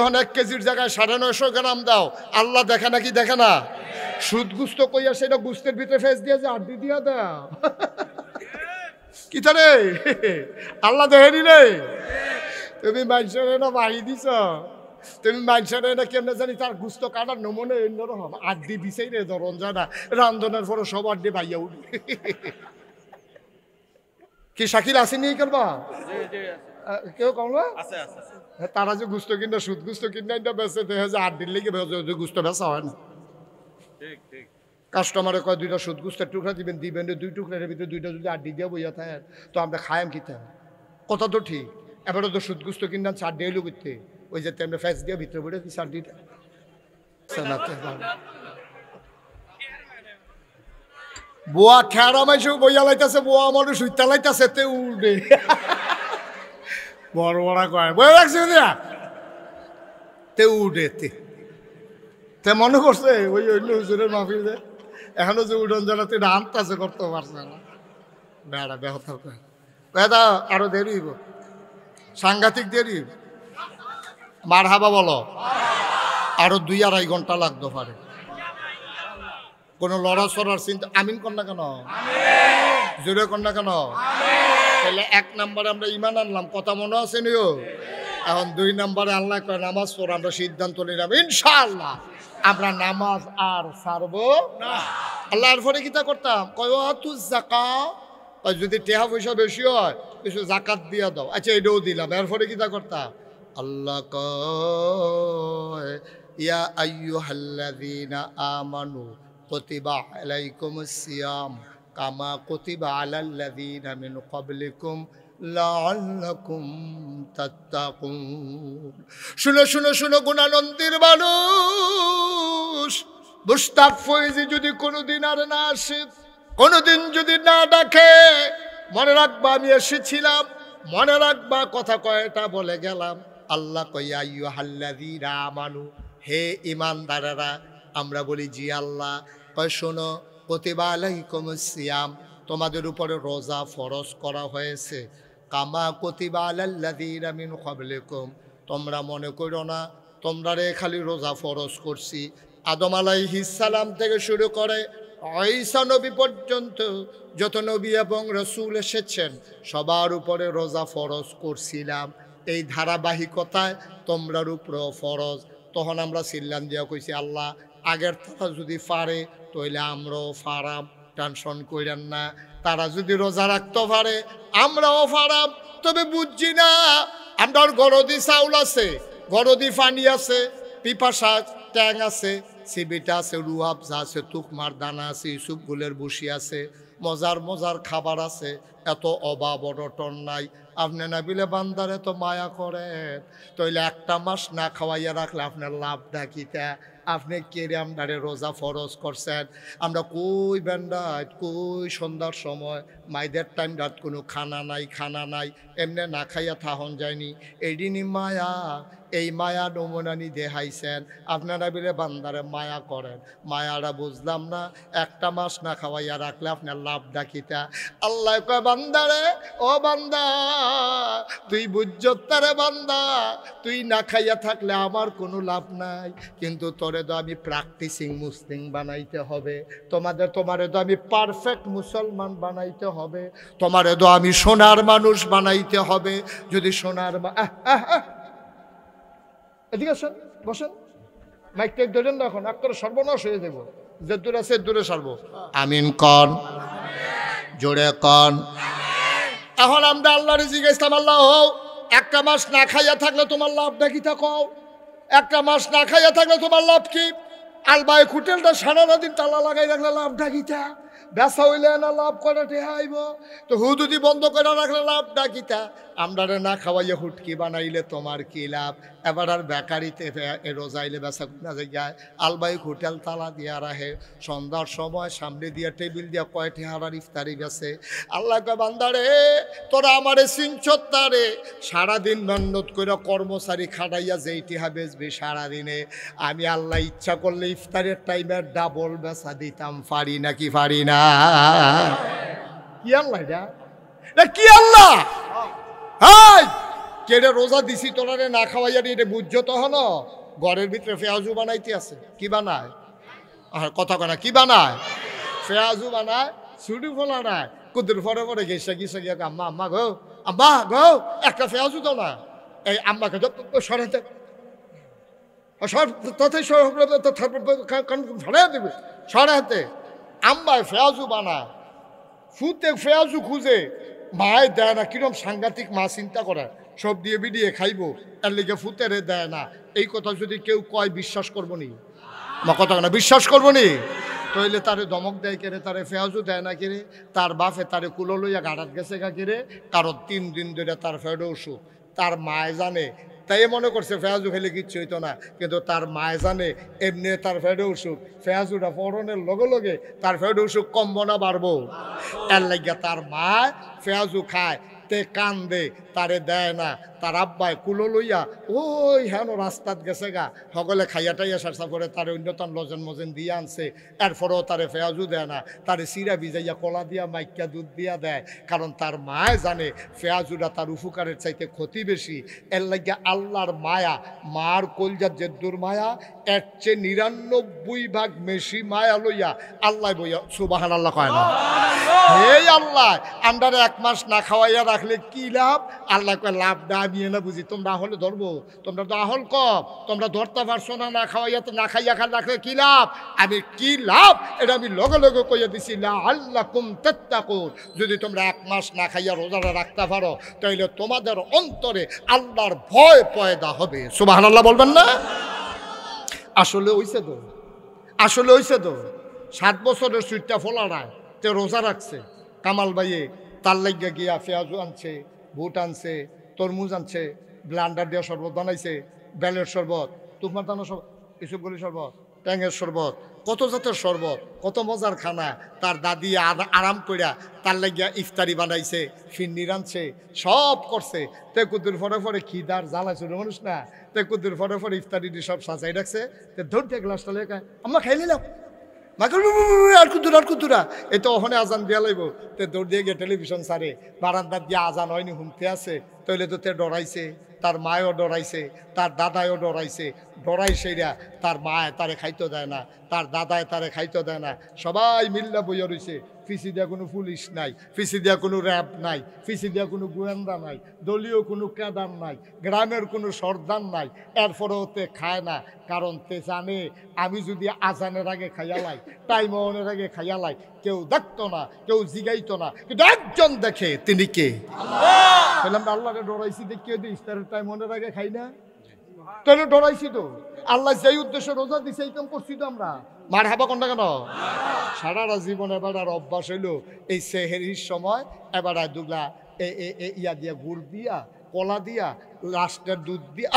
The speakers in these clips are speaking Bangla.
তখন 1 কেজির জায়গায় 950 গ্রাম দাও, আল্লাহ দেখে নাকি দেখে না? সুদ গুস্ত কইয়া সেটা গুস্তের ভিতরে ফেস দিয়ে যে আড্ডি দিয়া দাও কি তারে আল্লাহ দেখেনি রে? তুমি মানুষের না বাড়ি দিছ, তুমি মানুষের না কেমনে জানি তার গুস্ত কাটার নমুনে অন্যরকম আড্ডি বিছাই রে ধরন যায় না, রান্ধনের পরে সব আড্ডি বাইয়া উঠবে। কি শাকিল আসেনি করবা? কেউ কমবা তারা যে গুস্ত কিনা সুদ গুস্ত কিনা বেঁচে দেখে যে আড্ডির লেগে গুস্ত বেচা হয় না। কাস্টমারে কয় 2টা সুদ গুস্তের টুকরা দিবেন, 2 টুকরার ভিতরে 2টা যদি আড্ডি দিয়ে বইয়া থাকে তো আমরা খায়াম কিতা? কথা তো ঠিক। এবারে তো সুদ গুস্ত কিনলাম 4 দিয়ে এলো করতে, ওই যে তেমনি ফ্যাস দিয়ে ভিতরে পড়ে কি 4 দিটা বোয়া খেয়ারা মাইসেও বইয়া লাইতেছে, বোয়া মানুষ উইতা লাইতেছে তে উঠে বড় বড় কয় বই রাখছি তে উঠে তে মনে করছে ওই অন্য হুজুরের মাহফিলে এখনো যে উঠন জানাতে আনতাছে করতে পারছে না, বেড়া বেহত বেদা আরো দেরি হইব, সাংঘাতিক দেরি। মার হাবা বলো, আরো 2-2.5 ঘন্টা লাগতে পারে। কোনো লড়াচড়ার চিন্তা আমিন কর না কেন? জোরে কর না কেন? তাহলে 1 নম্বরে আমরা ইমান আনলাম, কথা মনে আছে নিও। এখন 2 নম্বরে আল্লাহ কয় নামাজ পড়, আমরা সিদ্ধান্ত নিলাম ইনশাআল্লাহ আমরা নামাজ আর ছাড়বো না। আল্লাহর পরে কিতা করতাম, কয় তু যাকাত, যদি টেহা পয়সা বেশি হয় কিছু জাকাত দিয়া দাও, আচ্ছা এটাও দিলাম। এরপরে কিতা করতাম, আল্লাহ কয় ইয়া আইয়ুহাল্লাযীনা আমানু কুতিবা আলাইকুমুস সিয়াম কামা কুতিবা আলাল্লাযীনা মিন ক্বাবলিকুম লাআল্লাকুম তাত্তাকুন। শুনো শুনো শুনো গুণানন্দের মানুষ, মুস্তাক ফয়েজি যদি কোনোদিন আর না আসে, কোনোদিন যদি না ডাকে, মনে রাখবা আমি এসেছিলাম, মনে রাখবা কথা কয়টা বলে গেলাম। আল্লাহ কয় আইয়ুহাল্লাযীনা আমানু, হে ঈমানদারেরা। আমরা বলি জি আল্লাহ। কয় শোনো, কুতিবা আলাইকুমুস সিয়াম, তোমাদের উপরে রোজা ফরজ করা হয়েছে, কামা কুতিবা আলাল্লাযীনা মিন ক্বাবলিকুম, তোমরা মনে করো না তোমরা রে খালি রোজা ফরজ করছি। আদম আলাইহিস সালাম থেকে শুরু করে ঈসা নবী পর্যন্ত যত নবী এবং রাসূল এসেছেন সবার উপরে রোজা ফরজ করছিলাম। এই ধারাবাহিকতায় তোমরার উপরেও ফরজ। তখন আমরা চিল্লান দিয়া কইছি আল্লাহ আগের তারা যদি পারে তাইলে আমরাও ফারাম, টেনশন কইরেন না। তারা যদি রোজা রাখতে পারে আমরাও ফারাম। তবে বুঝছি না, আমার গরদি চাউল আছে, গরদি পানি আছে, পিপাসা ট্যাং আছে, সিবিটা আছে, রুয়াবজা আছে, তুকমার দানা আছে, ইউসুফ গুলের বসি আছে, মজার মজার খাবার আছে, এত অভাব অনটন নাই। আপনি না বিলে বান্দারে তো মায়া করেন, তাইলে 1 মাস না খাওয়াইয়া রাখলে আপনার লাভ ডাকিতা। আপনি কেড়ে আমদারে রোজা ফরজ করছেন। আমরা কই বেন্ডায় কই সন্ধ্যার সময় মাইদের টাইম রাত কোনো খানা নাই, খানা নাই, এমনি না খাইয়া থাহন যায়নি। এইদিনই মায়া, এই মায়া নমুনানি দেখাইছেন। আপনারা বিলে বান্দারে মায়া করেন, মায়ারা বুঝলাম না। 1 মাস না খাওয়াইয়া রাখলে আপনার লাভ ডাকিতা। আল্লাহ কয় বান্দারে, ও বান্দা তুই বুঝতারে বান্দা, তুই না খাইয়া থাকলে আমার কোনো লাভ নাই, কিন্তু তোরে তো আমি প্র্যাকটিসিং মুসলিম বানাইতে হবে, তোমারে তো আমি পারফেক্ট মুসলমান বানাইতে হবে, তোমারে তো আমি সোনার মানুষ বানাইতে হবে। যদি সোনার এদিকে আসেন, বসেন, মাইক টেক ধরেন না, এখন একটা সর্বনাশ হয়ে যাব। যে দূরে আছে দূরে সারবো। আমিন কন, জোরে কন। এখন আমরা আল্লাহরে জিজ্ঞাসলাম, আল্লাহ 1 মাস না খাইয়া থাকলে তোমার লাভ নাকি? তা কও 1 মাস না খাইয়া থাকলে তোমার লাভ কি? আলবাই হোটেলটা সারা দিন তালা লাগাই রাখলে লাভ ডাকিতা, বেচা হইলে না লাভ করে আইব, তো হুদুদি বন্ধ করে রাখলে লাভ ডাকিতা। আমরা না খাওয়াইয়া হুটকি বানাইলে তোমার কি লাভ? এবার আর বেকারিতে রোজাইলে বেচা না যায়, আলবাই হোটেল তালা দিয়া রাখে, সন্ধ্যার সময় সামনে দিয়া টেবিল দিয়া কয়টি হারার ইফতারি বেছে। আল্লাহ কয় বান্দারে তোরা আমারে সিংচত্তারে সারাদিন মেহনত করে কর্মচারী খাটাইয়া যেইটি বেচবি সারাদিনে, আমি আল্লাহ ইচ্ছা করলে ইফতারের টাইমে ডাবল বেচা দিতাম, পারি নাকি পারি না? কি আল্লাহ এটা কি আল্লাহ? কেড়ে রোজা দিছি তোলারে না খাওয়াইয়া এটা বুঝছো তো হলো ঘরের ভিতরে পেঁয়াজু বানাইতে আছে কি বানায় কথা কনা কি বানায় পেঁয়াজু বানায় ছুটি ফোলা নাই কুদুর ফরে ফরে গেছে গিয়ে আম্মা আম্মা গো একটা পেঁয়াজু দাও না এই আম্মাকে সরাতে দেবে সরাতে আম্মায় পেঁয়াজু বানায় ফুতে পেঁয়াজু খুঁজে মায় দেয় না কিরম সাংঘাতিক মা চিন্তা করে সব দিয়ে বিডিয়ে খাইবো এর লিগে ফুতেরে দেয় না এই কথা যদি কেউ কয় বিশ্বাস করবো নি মা কথা না বিশ্বাস করবো নি তইলে তারে দমক দেয় কেড়ে তারে পেঁয়াজু দেয় না কেড়ে তার বাপে তারে কুলো লইয়া গাড়াত গেছে গা কেড়ে কারণ 3 দিন ধরে তার ফেডে অসুখ তার মায় জানে তাই মনে করছে পেঁয়াজু খেলে কিচ্ছু হইতো না কিন্তু তার মায় জানে এমনি তার ফেডে অসুখ পেঁয়াজুটা পরনের লগে লগে তার ফেডে অসুখ কমবো না বাড়বো এর লাগিয়া তার মায় পেঁয়াজু খায় তে কান্দে তারে দেয় না তার আব্বায় কুলো লইয়া ওই হেন রাস্তাত গেছে গা সকলে খাইয়া টাইয়া সারসা করে তারে অন্যতম লজেন মজেন দিয়ে আনছে এরপরেও তারে পেঁয়াজু দেয় না তারে সিরা ভিজাইয়া কলা দিয়া মাইকা দুধ দিয়া দেয় কারণ তার মায় জানে পেঁয়াজুরা তার উপকারের চাইতে ক্ষতি বেশি এর লাগিয়া আল্লাহর মায়া মার কলজার জেদ্দুর মায়া এর চেয়ে 99 ভাগ বেশি মায়া লইয়া আল্লাহ বইয়া সুবাহান আল্লাহ কয় না এই আল্লাহ আন্ডারে 1 মাস না খাওয়াইয়া রাখলে কি লাভ আল্লাহ কয় লাভ না আমি না বুঝি তোমরা হলে ধরবো তোমরা তো আহল কম তোমরা ধরতে পারছো না না খাওয়াইয়া তো না খাইয়া খান রাখলে কি লাভ আমি কি লাভ এটা আমি লগে লগে কইয়া দিছি লা আল্লাকুম তাত্তাকুন যদি তোমরা 1 মাস না খাইয়া রোজাটা রাখতে পারো তাইলে তোমাদের অন্তরে আল্লাহর ভয় পয়দা হবে সুবহানাল্লাহ বলবেন না আসলে হইছে তো 7 বছরের সুইটটা ফোলাড়ায় তে রোজা রাখছে কামাল ভাইয়ে তার লাগিয়া গিয়া পেঁয়াজু আনছে বুট আনছে তরমুজ আনছে ব্লান্ডার দিয়া শরবত বানাইছে বেলের শরবত তুফমার দানা শরবত ইসুফগলি শরবত ট্যাঙের শরবত কত জাতের শরবত কত মজার খানা তার দাদি আরাম কইরা তার লাগিয়া ইফতারি বানাইছে ফিন্নি রানছে সব করছে তে কুদ্দুর ফরে খিদার জ্বালাইছে মানুষ না তে কুদ্দুর ফরে ইফতারি দিয়ে সব সাজাই রাখছে তে ধরতে গ্লাসটা লেখা আমরা খাই নিলাম আর কুতুরা এই তো ওখানে আজান দিয়া লাইব তে দৌড় দিয়ে গিয়ে টেলিভিশন সারে বারান্দার দিয়ে আজান হয়নি হুমতে আছে তইলে তো তে ডরাইছে তার মায়ও ডরাইছে তার দাদায়ও ডরাইছে ডরাই সেইরা তার মায় তারে খাইতে দেয় না তার দাদায় তারে খাইতে দেয় না সবাই মিল্লা বইয়া রইছে পিছি দিয়া কোনো পুলিশ নাই পিছি দিয়া কোনো র্যাব নাই পিছি দিয়া কোনো গোয়েন্দা নাই দলীয় কোনো ক্যাডার নাই গ্রামের কোনো সর্দার নাই এরপরেও তে খায় না কারণ তে জানে আমি যদি আজানের আগে খাইয়ালাই টাইম অনের আগে খাইয়ালাই কেউ দেখতো না কেউ জিগাইতো না কিন্তু একজন দেখে তিনি কে বললাম আল্লাহকে ডরাইছি দেখিয়ে দিই ইফতারের টাইম অনের আগে খাই না তাহলে ডরাইছি তো আল্লাহ যেই উদ্দেশ্যে রোজা দিছে এই কাম করছি তো আমরা মার হাবা কোনটা কেন সারাটা জীবন এবার আর অভ্যাস হইলো এই সেহেরির সময় এবার দুগলা ইয়া দিয়া গুড় দিয়া কলা দিয়া লাস্টের দুধ দিয়া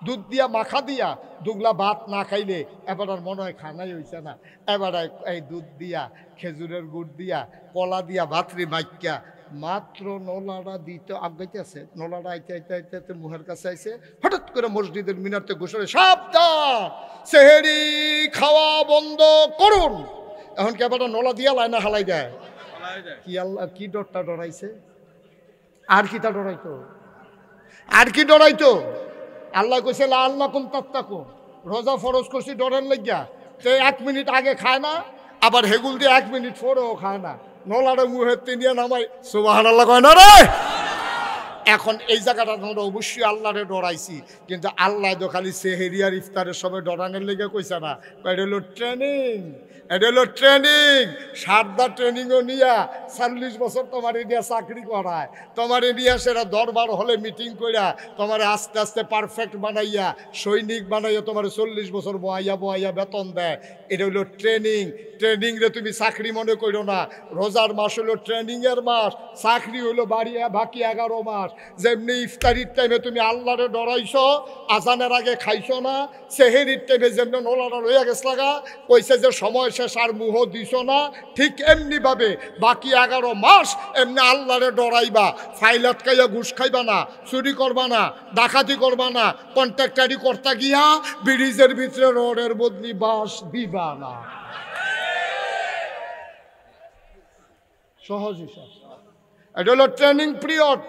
দুধ দিয়া মাখা দিয়া দুগলা ভাত না খাইলে এবার আর মনে হয় খানাই হইছে না এবার এই দুধ দিয়া খেজুরের গুড় দিয়া কলা দিয়া ভাতরি মাইকা মাত্র নোলাটা দিতে আগাইতে আছে নোলাটা আইতে মুহের কাছে আইছে হঠাৎ করে মসজিদের মিনারতে ঘোষণা সাবধান সেহেরি খাওয়া বন্ধ করুন এখন কি আবার নোলা দিয়া লাইনা হালাই দেয় কি আল্লাহ কি ডরটা ডরাইছে আর কি তা ডরাইতো আল্লাহ কইছে লা আল্লাকুম তাত্তাকুন রোজা ফরজ করছি ডরের লাগিয়া সে 1 মিনিট আগে খায় না আবার হেগুল দিয়ে 1 মিনিট পরেও খায় না নলারে মুহে তিনিয়া নামাই সুবহানাল্লাহ কয় না রে এখন এই জায়গাটা আমরা অবশ্যই আল্লাহরে ডরাইছি কিন্তু আল্লাহ তো খালি সেহেরিয়ার ইফতারের সময় ডরানোর লেগে কইছে না এটা হলো ট্রেনিং সারদা ট্রেনিংও নিয়া 40 বছর তোমার ইন্ডিয়া চাকরি করায় তোমার ইন্ডিয়া সেরা দরবার হলে মিটিং কইরা তোমার আস্তে আস্তে পারফেক্ট বানাইয়া সৈনিক বানাইয়া তোমার 40 বছর বহাইয়া বেতন দেয় এটা হলো ট্রেনিং রে তুমি চাকরি মনে করো না রোজার মাস হলো ট্রেনিং এর মাস চাকরি হলো বাকি 11 মাস যেমনি ইফতারির টাইমে তুমি আল্লাহরে ডরাইছো আজানের আগে খাইছো না সেহেরির টাইমে যেমনি নোলাটা লইয়া গেছ লাগা কইছে যে সময় শেষ আর মুহ দিছ না ঠিক এমনি ভাবে বাকি 11 মাস এমনি আল্লাহরে ডরাইবা ফাইল আটকাইয়া ঘুষ খাইবা না চুরি করবা না ডাকাতি করবা না কন্ট্রাক্টারি করতে গিয়া ব্রিজের ভিতরে রোডের বদলি বাস দিবা না সহজ হিসাব এটা হলো ট্রেনিং পিরিয়ড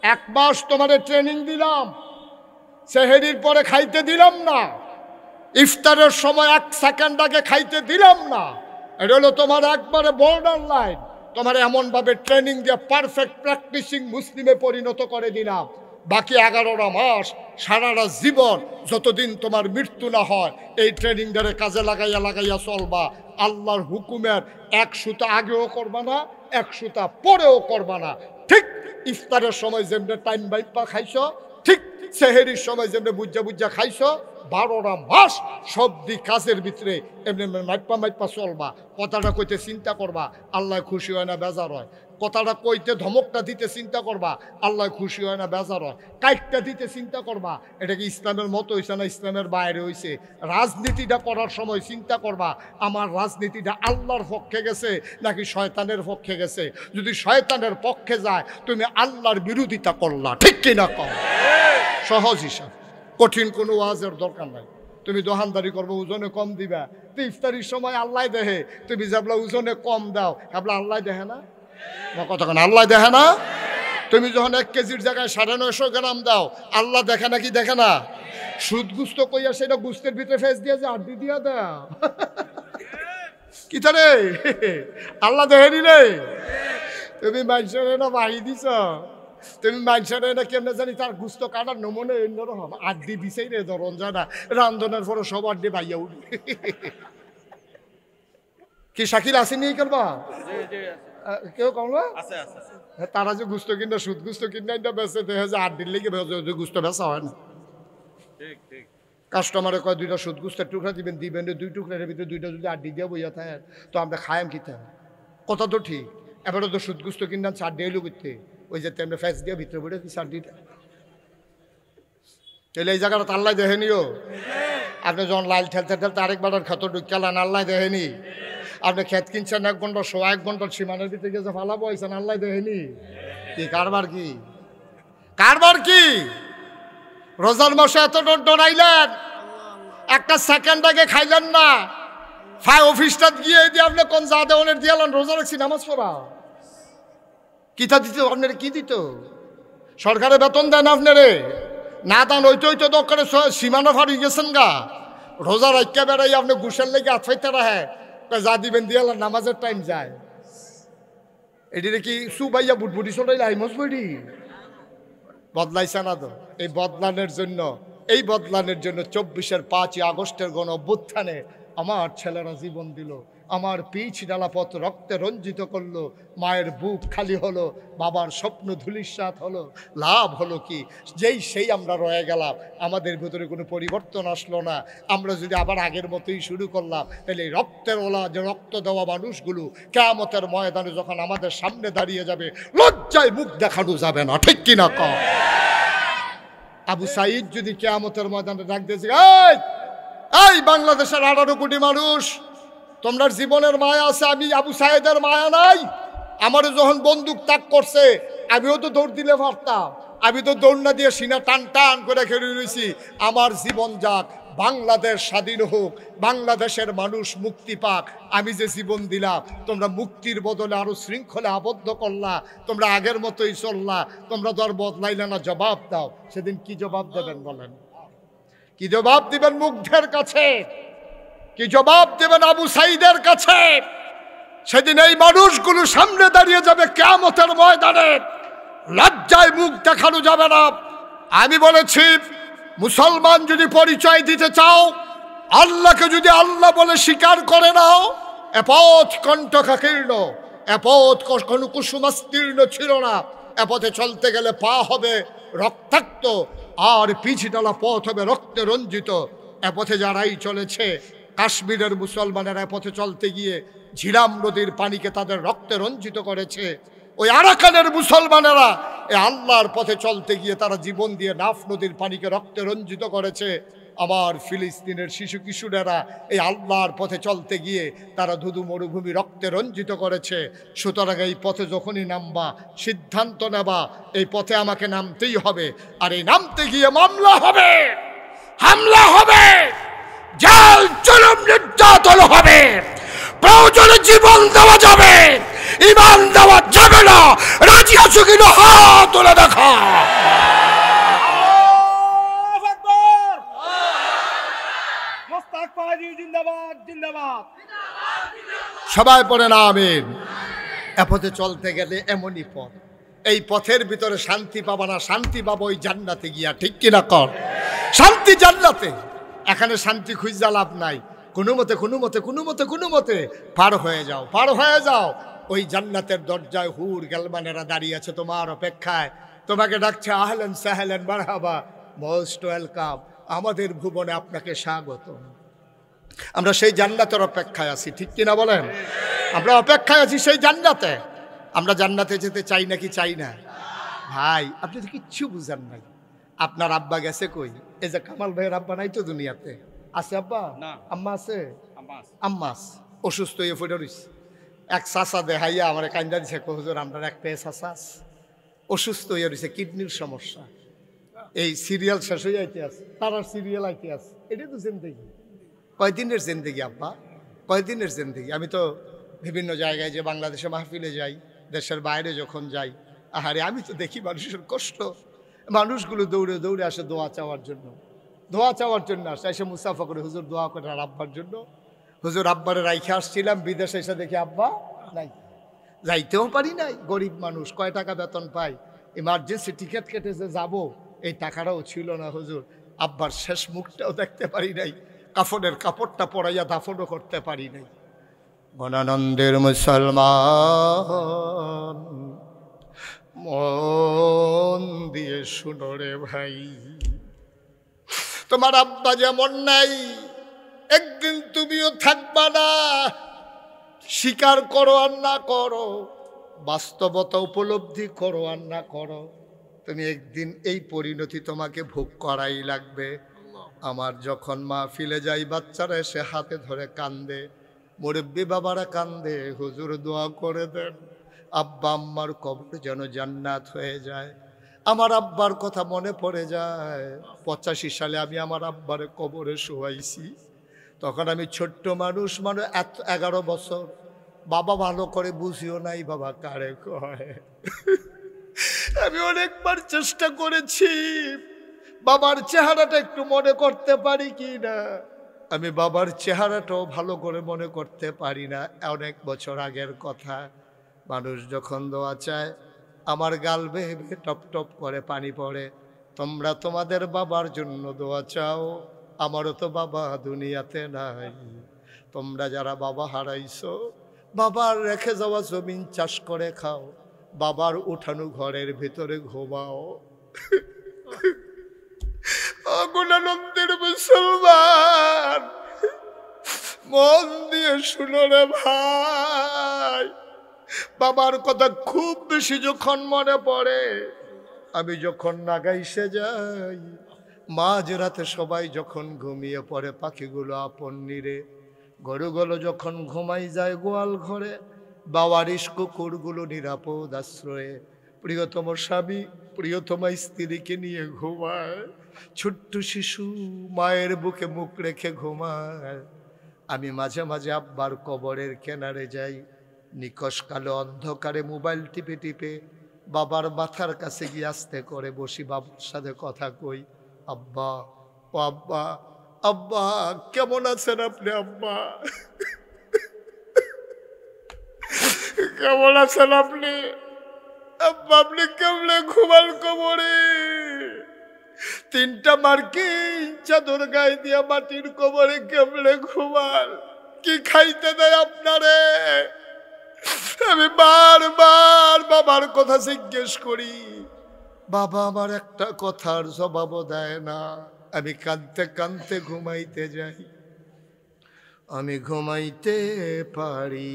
1 মাস তোমাদের ট্রেনিং দিলাম, সেহেরির পরে খাইতে দিলাম না, ইফতারের সময় 1 সেকেন্ড আগে খাইতে দিলাম না। এটা হলো তোমার একবারে বর্ডার লাইন। তোমার এমনভাবে ট্রেনিং দিয়ে পারফেক্ট প্র্যাকটিসিং মুসলিমে পরিণত করে দিলাম। বাকি 11টা মাস সারাটা জীবন যতদিন তোমার মৃত্যু না হয় এই ট্রেনিংটারে কাজে লাগাইয়া চলবা। আল্লাহর হুকুমের 1 সুতা আগেও করবা না, 1 সুতা পরেও করবা না। ঠিক ইফতারের সময় যেমনি টাইম বাইপা খাইছো, ঠিক সেহেরির সময় যেমনি বুঝা খাইছো, 12টা মাস সব দিক কাজের ভিতরে এমনি মাইপা চলবা। কথাটা কইতে চিন্তা করবা, আল্লাহ খুশি হয় না বেজার হয়। কথাটা কইতে ধমকটা দিতে চিন্তা করবা, আল্লাহ খুশি হয় না বেজার হয়। কাইটটা দিতে চিন্তা করবা, এটা কি ইসলামের মতো হয়েছে না ইসলামের বাইরে হয়েছে। রাজনীতিটা করার সময় চিন্তা করবা, আমার রাজনীতিটা আল্লাহর পক্ষে গেছে নাকি শয়তানের পক্ষে গেছে। যদি শয়তানের পক্ষে যায় তুমি আল্লাহর বিরোধিতা করলা, ঠিক কিনা কম। সহজ হিসাব, কঠিন কোনো ওয়াজের দরকার নাই। তুমি দোকানদারি করবো, ওজনে কম দিবা, তো ইফতারির সময় আল্লাহ দেহে, তুমি যাবলা ওজনে কম দাও, ভাবলা আল্লাহ দেহে না? কতক্ষণ আল্লাহ দেখে না? তুমি যখন 1 কেজির জায়গায় 950 গ্রাম দাও, আল্লাহ দেখে না কি দেখে না? সুদ গুস্ত কইয়া সেটা গুস্তের ভিতরে ফেস দিয়ে যে আড্ডি দিয়া দাও, কি রে আল্লাহ দেখেনি রে? তুমি মানুষের না বাহি দিছ, তুমি মানুষের না কেমনে জানি তার গুস্ত কাটার নমুনে অন্যরকম আড্ডি বিছাই রে ধরন যায় না, রান্ধনের পরে সব আড্ডি বাইয়া উঠবে। কি শাকিল আসেনি করবা? কেউ কমলো তারা যে গুস্ত কিনা সুদ গুস্ত কিনা বেঁচে দেখে যে 8 দিন লেগে গুস্ত বেচা হয় না। কাস্টমারে কয় 2টা সুদ গুস্তের টুকরা দিবেন, 2 টুকরার ভিতরে 2টা যদি 8 দিয়ে বইয়া থাকেন তো আমরা খায়াম কিতা। কথা তো ঠিক, এবারে তো সুদ গুস্ত কিনলাম 4 দিয়ে এলো করতে, ওই যে তেমনি ফ্যাস দিয়ে ভিতরে পড়ে 4 দিটা। তাহলে এই জায়গাটা আল্লাহ দেখেনিও। আপনি যখন লাইল ঠেলতে ঠেলতে আরেকবার ক্ষত ঢুকালেন, আল্লাহ দেখেনি। আপনি খেত কিনছেন 1 ঘন্টা 1 ঘন্টার সীমানের ভিতরে গেছে ফালাবো হয়েছেন, আল্লাহ দেখেনি। কি কারবার কি কারবার কি? রোজার মাসে এত ডরাইলেন, 1 সেকেন্ড আগে খাইলেন না, অফিসটা গিয়ে দিয়ে আপনি কোন যা দেওয়ানের দিয়ালেন, রোজা রাখছি নামাজ পড়া কিতা দিত আপনারে? কি দিত? সরকারের বেতন দেন আপনারে না দান হইতে দরকারে সীমানা ফাড়ি গেছেন গা। রোজা রাখা বেড়াই আপনি ঘুষের লেগে আতফাইতে রাখে যা দিবেন দিয়ালেন, নামাজের টাইম যায়। এটি কি সুবাইয়া বুটবুটি চলাইলে আইমস বইটি বদলাইছে না তো? এই বদলানোর জন্য 24-এর 5ই আগস্টের গণ অভ্যুত্থানে আমার ছেলেরা জীবন দিল, আমার পিচ ডালা পথ রক্তে রঞ্জিত করলো, মায়ের বুক খালি হলো, বাবার স্বপ্ন ধূলিসাৎ হলো। লাভ হলো কি? সেই আমরা রয়ে গেলাম, আমাদের ভিতরে কোনো পরিবর্তন আসলো না। আমরা যদি আবার আগের মতোই শুরু করলাম, তাহলে রক্তের ওলা যে রক্ত দেওয়া মানুষগুলো কিয়ামতের ময়দানে যখন আমাদের সামনে দাঁড়িয়ে যাবে, লজ্জায় মুখ দেখানো যাবে না, ঠিক কিনা কও? আবু সাইদ যদি কিয়ামতের ময়দানে ডাক দিয়েছে, এই বাংলাদেশের 18 কোটি মানুষ, তোমরা জীবনের মায়া আছে, আমি আবু সাইদের মায়া নাই। আমারও যখন বন্দুক তাক করছে আমিও তো দৌড় দিলে পারতাম, আমি তো দৌড় না দিয়ে সিনা টান টান করে খেলে রয়েছি। আমার জীবন যাক, বাংলাদেশ স্বাধীন হোক, বাংলাদেশের মানুষ মুক্তি পাক। আমি যে জীবন দিলাম, তোমরা মুক্তির বদলে আরো শৃঙ্খলে আবদ্ধ করলা, তোমরা আগের মতোই চললা, তোমরা তো আর বদলাইলে না। জবাব দাও, সেদিন কি জবাব দেবেন বলেন? কি জবাব দিবেন মুগ্ধের কাছে? কি জবাব দেবেন আবু সাইদের কাছে? সেদিন এই মানুষগুলো সামনে দাঁড়িয়ে যাবে কিয়ামতের ময়দানে, লজ্জায় মুখ দেখানো যাবে না। আমি বলেছি, মুসলমান যদি পরিচয় দিতে চাও, আল্লাহকে যদি আল্লাহ বলে স্বীকার করে নাও, এ পথ কণ্টকাকীর্ণ, এ পথ কোনো কুসুমাস্তীর্ণ ছিল না। এ পথে চলতে গেলে পা হবে রক্তাক্ত, আর পিছডালা পথ হবে রক্তে রঞ্জিত। এ পথে যারাই চলেছে, কাশ্মীরের মুসলমানেরা এ পথে চলতে গিয়ে ঝিলাম নদীর পানিকে তাদের রক্তে রঞ্জিত করেছে। ওই আরাকানের মুসলমানেরা এই আল্লাহর পথে চলতে গিয়ে তারা জীবন দিয়ে নাফ নদীর পানিকে রক্তে রঞ্জিত করেছে। আমার ফিলিস্তিনের শিশু কিশোরেরা এই আল্লাহর পথে চলতে গিয়ে তারা ধুধু মরুভূমি রক্তে রঞ্জিত করেছে। সুতরাং এই পথে যখনই নামবা, সিদ্ধান্ত নেবা এই পথে আমাকে নামতেই হবে। আর এই নামতে গিয়ে মামলা হবে, হামলা হবে, জেল জুলুম নির্যাতন হবে, প্রয়োজনে জীবন দেওয়া যাবে, ঈমান দেওয়া যাবে না। রাজি আছো কিনা হাত তুলে দেখা। সবাই পড়ে না আমিন। এ পথে চলতে গেলে এমনই পথ, এই পথের ভিতরে শান্তি পাবা না, শান্তি পাবো ওই জান্নাতে গিয়া। ঠিক কিনা কর? শান্তি জান্নাতে। এখানে শান্তি খুঁজা লাভ নাই। কোনো মতে পার হয়ে যাও, পার হয়ে যাও। ওই জান্নাতের দরজায় হুর গেলমানেরা দাঁড়িয়ে আছে তোমার অপেক্ষায়, তোমাকে ডাকছে আহলেন সাহলেন মারহাবা, মোস্ট ওয়েলকাম, আমাদের ভুবনে আপনাকে স্বাগত। আমরা সেই জান্নাতের অপেক্ষায় আছি। ঠিক কিনা বলেন? আমরা অপেক্ষায় আছি সেই জান্নাতে। আমরা জান্নাতে যেতে চাই নাকি চাই না? ভাই আপনি তো কিচ্ছু বুঝেন নাই। আপনার আব্বা গেছে কই? এই যে কামাল ভাইয়ের আব্বা নাই তো দুনিয়াতে? আছে আব্বা? আম্মা আছে? আম্মাস অসুস্থ হয়ে পড়ে রইছে। এক চাচা দেখাইয়া আমার কান্দা দিছে, হুজুর আমরা এক পেয়ে চাচাস অসুস্থ হয়ে রয়েছে, কিডনির সমস্যা। এই সিরিয়াল শেষ হয়ে যাইতে আছে, তার সিরিয়াল আইতে আছে। এটাই তো জিন্দেগি। কয়দিনের জিন্দেগি আব্বা, কয়দিনের জিন্দেগি? আমি তো বিভিন্ন জায়গায় যে বাংলাদেশে মাহফিলে যাই, দেশের বাইরে যখন যাই, আহারে আমি তো দেখি মানুষের কষ্ট। মানুষগুলো দৌড়ে দৌড়ে আসে দোয়া চাওয়ার জন্য, দোয়া চাওয়ার জন্য আসে, এসে মুসাফা করে হুজুর দোয়া করে আর আব্বার জন্য। হুজুর আব্বারে রাইখে আসছিলাম, বিদেশে এসে দেখি আব্বা নাই, যাইতেও পারি নাই। গরিব মানুষ, কয় টাকা বেতন পাই, ইমার্জেন্সি টিকিট কেটে যে যাবো এই টাকাটাও ছিল না হুজুর। আব্বার শেষ মুখটাও দেখতে পারি নাই, কাফনের কাপড়টা পরাইয়া দাফনও করতে পারি নাই। গণানন্দের মুসলমান মন দিয়ে শুনো রে ভাই, তোমার আব্বা যেমন নাই একদিন তুমিও থাকবা না। স্বীকার করো আর না করো, বাস্তবতা উপলব্ধি করো আর না করো, তুমি একদিন এই পরিণতি তোমাকে ভোগ করাই লাগবে। আমার যখন মাহফিলে যাই, বাচ্চারা এসে হাতে ধরে কান্দে, মুরব্বী বাবারা কান্দে, হুজুর দোয়া করে দেন আব্বা আম্মার কবর যেন জান্নাত হয়ে যায়। আমার আব্বার কথা মনে পড়ে যায়। 85 সালে আমি আমার আব্বারে কবরে শোয়াইছি। তখন আমি ছোট্ট মানুষ, 11 বছর। বাবা ভালো করে বুঝিও নাই বাবা কারে কয়। আমি অনেকবার চেষ্টা করেছি বাবার চেহারাটা একটু মনে করতে পারি কি না। আমি বাবার চেহারাটাও ভালো করে মনে করতে পারি না। অনেক বছর আগের কথা। মানুষ যখন দোয়া চায়, আমার গাল বেয়ে বেয়ে টপ টপ করে পানি পড়ে। তোমরা তোমাদের বাবার জন্য দোয়া চাও, আমারও তো বাবা দুনিয়াতে নাই। তোমরা যারা বাবা হারাইছো, বাবার রেখে যাওয়া জমিন চাষ করে খাও, বাবার উঠানো ঘরের ভিতরে ঘুমাও। গুণানন্দের মুসলমান মন দিয়ে শুনো রে ভাই, বাবার কথা খুব বেশি যখন মনে পড়ে, আমি যখন নাগাইছে যাই, মাঝরাতে সবাই যখন ঘুমিয়ে পড়ে, পাখিগুলো আপন নিরে, গরুগুলো যখন ঘুমাই যায় গোয়াল ঘরে, বাবারিশ কুকুরগুলো নিরাপদ আশ্রয়ে, প্রিয়তম স্বামী প্রিয়তমা স্ত্রীকে নিয়ে ঘুমায়, ছোট্ট শিশু মায়ের বুকে মুখ রেখে ঘুমায়। আমি মাঝে মাঝে আব্বার কবরের কিনারে যাই, নিকশ কালো অন্ধকারে মোবাইল টিপে টিপে বাবার মাথার কাছে গিয়ে আস্তে করে বসি, বাবার সাথে কথা কই, আব্বা ও আব্বা, আব্বা কেমন আছেন আপনি? আব্বা কেমন আছেন আপনি? আব্বা আপনি কেমনে ঘুমাল কবরে? 3টা মার্কিন চাদর গায়ে দিয়া মাটির কবরে কেমনে ঘুমাল? কি খাইতে দেয় আপনারে? আমি বারবার বাবার কথা জিজ্ঞেস করি, বাবা আমার একটা কথার জবাবও দেয় না। আমি কাঁদতে কাঁদতে ঘুমাইতে যাই, আমি ঘুমাইতে পারি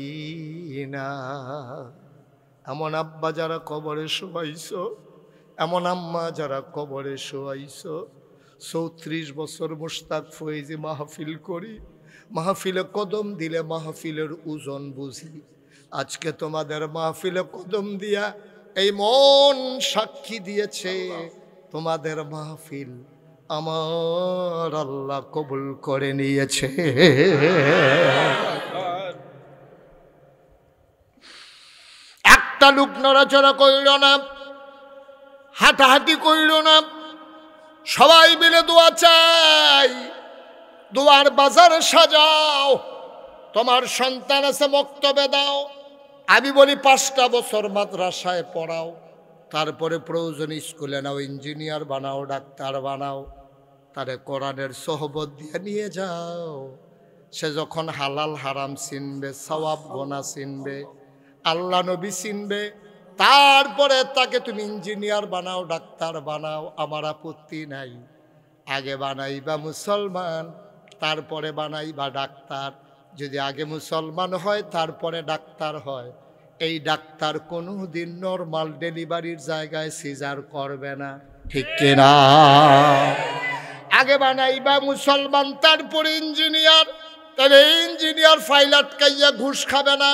না। এমন আব্বা যারা কবরে শোয়াইছো, এমন আম্মা যারা কবরে শোয়াইছো। 34 বছর মুশতাক ফয়েজি মাহফিল করি, মাহফিলে কদম দিলে মাহফিলের ওজন বুঝি। আজকে তোমাদের মাহফিলে কদম দিয়া এই মন সাক্ষী দিয়েছে, তোমাদের মাহফিল আমার আল্লাহ কবুল করে নিয়েছে। নড়াচড়া করিল না, হাঁটাহাঁটি করিল না। সবাই মিলে দোয়া চাই, দোয়ার বাজার সাজাও। তোমার সন্তান আছে মক্তবে দাও। আমি বলি 5টা বছর মাদ্রাসায় পড়াও, তারপরে প্রয়োজন স্কুলে নাও, ইঞ্জিনিয়ার বানাও, ডাক্তার বানাও। তারে কোরআনের সোহবত দিয়ে নিয়ে যাও। সে যখন হালাল হারাম চিনবে, সওয়াব গুনাহ চিনবে, আল্লাহ নবী চিনবে, তারপরে তাকে তুমি ইঞ্জিনিয়ার বানাও, ডাক্তার বানাও, আমার আপত্তি নাই। আগে বানাইবা মুসলমান, তারপরে বানাইবা ডাক্তার। যদি আগে মুসলমান হয় তারপরে ডাক্তার হয়, এই ডাক্তার কোনোদিন নর্মাল ডেলিভারির জায়গায় সিজার করবে না, ঠিক কিনা? আগে বানাইবা মুসলমান, তারপরে ইঞ্জিনিয়ার, তাহলে ইঞ্জিনিয়ার ফাইল আটকাইয়া ঘুষ খাবে না।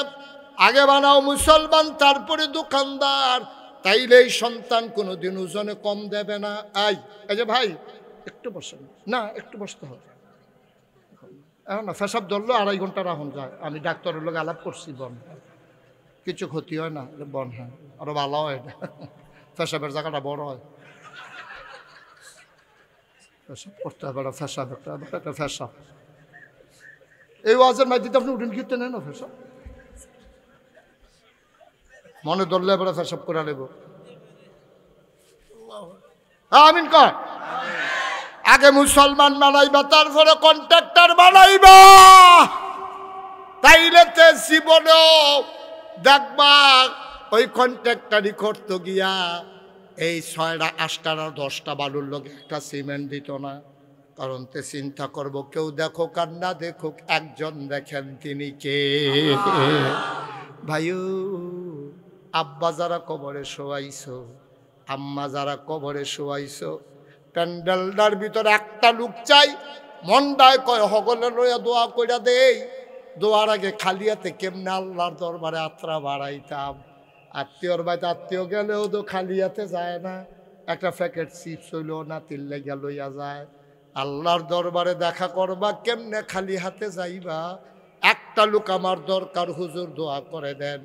আগে বানাও মুসলমান, তারপরে দোকানদার, তাইলে এই সন্তান কোনোদিন ওজনে কম দেবে না। এই যে ভাই একটু বসেন না, একটু বসতে হবে না। ফেসাব ধরলো 2.5 ঘন্টা রাখুন যায়। আমি ডাক্তারের লোক আলাপ করছি, বন কিছু ক্ষতি হয় না, বন হ্যাঁ আরো ভালো হয় না, ফেসাবের জায়গাটা বড় হয়। ফেসাব করতে হবে, ফেসাব একটা ফেসাব। এই ওয়াজের মাঝে আপনি উঠেন কিনতে নেন না, ফেসাব মনে ধরলে এবার ফেসাব করে নেব। আমিন কর। আগে মুসলমান বানাইবা, তারপরে কন্ট্রাক্টর বানাইবা, তাইলে তে জীবনেও দেখবা ওই কন্ট্রাক্টরই করতে গিয়া এই 6টা 8টা 10টা বালুর লোকে একটা সিমেন্ট দিত না। কারণ তে চিন্তা করব, কেউ দেখুক আর না দেখুক, একজন দেখেন, তিনি কে? ভাইও, আব্বা যারা কবরে শোয়াইছো, আম্মা যারা কবরে শোয়াইছো, প্যান্ডেলটার ভিতরে একটা লোক চাই, মনটায় কয় হগলে লইয়া দোয়া কইরা দেই। দোয়ার আগে খালি হাতে কেমনে আল্লাহর দরবারে আত্রা বাড়াইতাম। আত্মীয়র বাড়িতে আত্মীয় গেলেও তো খালি হাতে যায় না, একটা প্যাকেট চিপস হইলেও না তিল্লে গেল লইয়া যায়। আল্লাহর দরবারে দেখা করবা, কেমনে খালি হাতে যাইবা? একটা লোক আমার দরকার, হুজুর দোয়া করে দেন।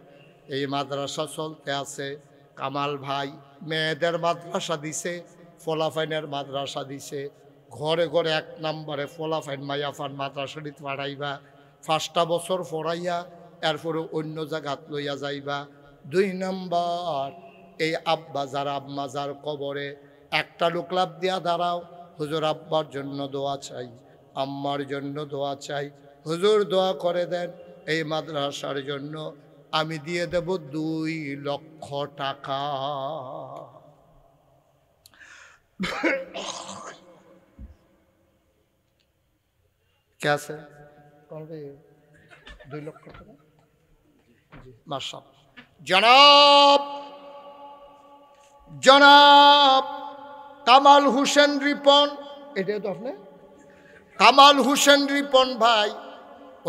এই মাদ্রাসা চলতে আছে, কামাল ভাই মেয়েদের মাদ্রাসা দিছে, ফলাফাইনের মাদ্রাসা দিছে। ঘরে ঘরে 1 নম্বরে ফলাফাইন মাইয়াফান মাদ্রাসাটিতে পাঠাইবা। 5টা বছর পড়াইয়া এরপরে অন্য জায়গাত লইয়া যাইবা। 2 নম্বর, এই আব্বা যার আম্মা যার কবরে একটা লোক লাভ দিয়া দাঁড়াও, হুজুর আব্বার জন্য দোয়া চাই, আম্মার জন্য দোয়া চাই, হুজুর দোয়া করে দেন এই মাদ্রাসার জন্য। আমি দিয়ে দেব 2 লক্ষ টাকা। কে আছে? 2 লক্ষ টাকা। জি মাশাআল্লাহ। জনাব জনাব কামাল হোসেন রিপন, এটাই তো আপনি কামাল হোসেন রিপন ভাই,